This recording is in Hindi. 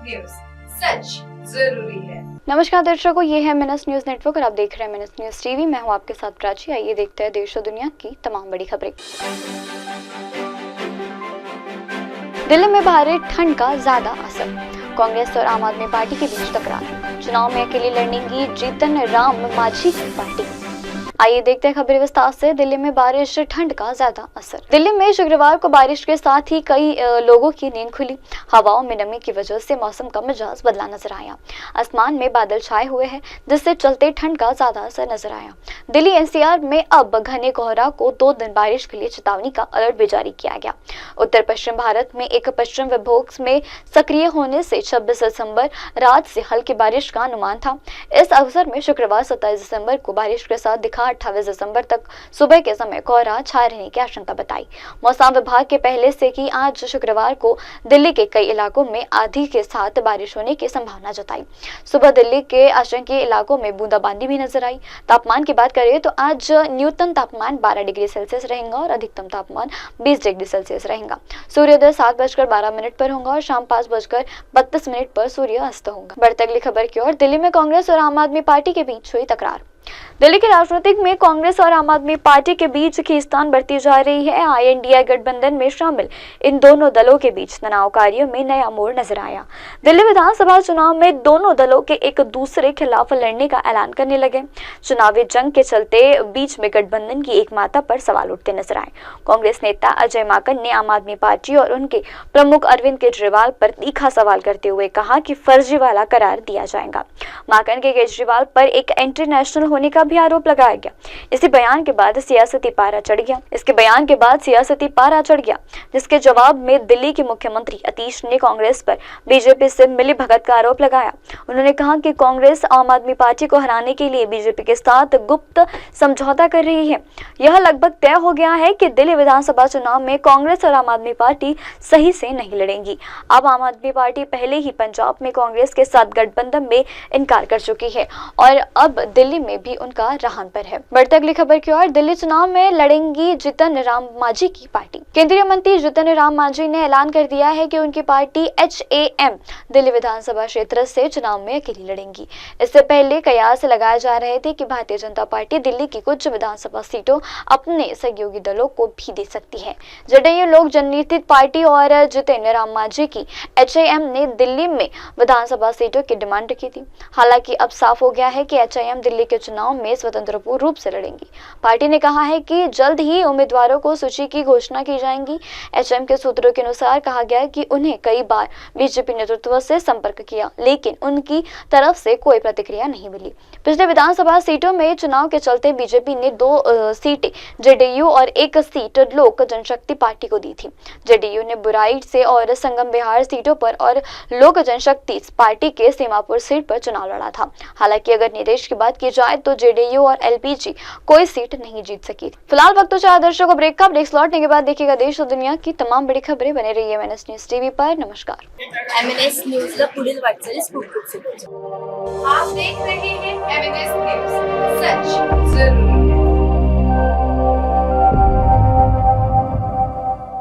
न्यूज, सच जरूरी है। नमस्कार दर्शकों, ये है मिनस न्यूज नेटवर्क और आप देख रहे हैं मिनस न्यूज टीवी। मैं हूं आपके साथ प्राची। आइए देखते हैं देश और दुनिया की तमाम बड़ी खबरें। दिल्ली में भारी ठंड का ज्यादा असर, कांग्रेस और आम आदमी पार्टी के बीच टकरार, चुनाव में अकेली लड़ेंगी जीतन राम मांझी की पार्टी। आइए देखते हैं खबरें विस्तार से। दिल्ली में बारिश, ठंड का ज्यादा असर। दिल्ली में शुक्रवार को बारिश के साथ ही कई लोगों की नींद खुली। हवाओं में नमी की वजह से मौसम का मिजाज बदला नजर आया। आसमान में बादल छाए हुए हैं, जिससे चलते ठंड का ज्यादा असर नजर आया। दिल्ली एनसीआर में अब घने कोहरा को 2 दिन बारिश के लिए चेतावनी का अलर्ट भी जारी किया गया। उत्तर पश्चिम भारत में एक पश्चिम विक्षोभ में सक्रिय होने से 26 दिसंबर रात से हल्की बारिश का अनुमान था। इस अवसर में शुक्रवार 27 दिसंबर को बारिश के साथ दिखा 28 दिसंबर तक सुबह के समय कोहरा छाए रहने की आशंका बताई। मौसम विभाग के पहले से कि आज शुक्रवार को दिल्ली के कई इलाकों में आंधी के साथ बारिश होने की संभावना जताई। सुबह दिल्ली के आशंकीय इलाकों में बूंदाबांदी भी नजर आई। तापमान की बात करें तो आज न्यूनतम तापमान 12 डिग्री सेल्सियस रहेगा और अधिकतम तापमान 20 डिग्री सेल्सियस रहेगा। सूर्योदय 7:12 पर होगा और शाम 5:32 पर सूर्य अस्त होगा। बढ़ते अगली खबर की ओर। दिल्ली में कांग्रेस और आम आदमी पार्टी के बीच हुई तकरार। दिल्ली के राजनीतिक में कांग्रेस और आम आदमी पार्टी के बीच खींचतान बढ़ती जा रही है। INDI गठबंधन में शामिल इन दोनों दलों के बीच तनाव कार्यों में नया मोड़ नजर आया। दिल्ली विधानसभा चुनाव में दोनों दलों के एक दूसरे खिलाफ लड़ने का ऐलान करने लगे। चुनावी जंग के चलते बीच में गठबंधन की एक माता पर सवाल उठते नजर आए। कांग्रेस नेता अजय माकन ने आम आदमी पार्टी और उनके प्रमुख अरविंद केजरीवाल पर तीखा सवाल करते हुए कहा कि फर्जीवाला करार दिया जाएगा। माकन के केजरीवाल पर एक इंटरनेशनल होने का भी आरोप लगाया गया। इसी बयान के बाद सियासती पारा चढ़ गया। जिसके जवाब में दिल्ली के मुख्यमंत्री आतिश ने कांग्रेस पर बीजेपी से मिलीभगत का आरोप लगाया। उन्होंने कहा कि कांग्रेस आम आदमी पार्टी को हराने के लिए बीजेपी के साथ गुप्त समझौता कर रही है। यह लगभग तय हो गया है कि दिल्ली विधानसभा चुनाव में कांग्रेस और आम आदमी पार्टी सही से नहीं लड़ेंगी। अब आम आदमी पार्टी पहले ही पंजाब में कांग्रेस के साथ गठबंधन में इनकार कर चुकी है और अब दिल्ली में भी उनका रहन पर है। बढ़ते अगली खबर की ओर। दिल्ली चुनाव में लड़ेंगी जीतन राम मांझी की पार्टी। केंद्रीय मंत्री जीतन राम मांझी ने ऐलान कर दिया है कि उनकी पार्टी HAM दिल्ली विधानसभा क्षेत्र से चुनाव में अकेली लड़ेंगी। इससे पहले कयास लगाए जा रहे थे कि भारतीय जनता पार्टी दिल्ली की कुछ विधानसभा सीटों अपने सहयोगी दलों को भी दे सकती है। जदयू लोक जननीति पार्टी और जीतन राम मांझी की HAM ने दिल्ली में विधानसभा सीटों की डिमांड की थी। हालांकि अब साफ हो गया है कि HAM दिल्ली के चुनाव में स्वतंत्र रूप से लड़ेंगी। पार्टी ने कहा है कि जल्द ही उम्मीदवारों को सूची की घोषणा की जाएगी। HAM के सूत्रों के अनुसार कहा गया कि उन्हें कई बार बीजेपी नेतृत्व से संपर्क किया, लेकिन उनकी तरफ से कोई प्रतिक्रिया नहीं मिली। पिछले विधानसभा सीटों में चुनाव के चलते बीजेपी ने 2 सीटें JDU और 1 सीट लोक जनशक्ति पार्टी को दी थी। JDU ने बुराई से और संगम बिहार सीटों पर और लोक जनशक्ति पार्टी के सीमापुर सीट पर चुनाव लड़ा था। हालांकि अगर निर्देश की बात की जाए तो JDU और LPG कोई सीट नहीं जीत सकी। फिलहाल वक्त तो चार दर्शकों ब्रेक का। ब्रेक लौटने के बाद देखिएगा देश और दुनिया की तमाम बड़ी खबरें। बने रहिए MNS न्यूज टीवी पर। नमस्कार। MNS न्यूज ला पुढील वाटचाली स्कूप आप देख रहे हैं MNS न्यूज, सच जरूरी।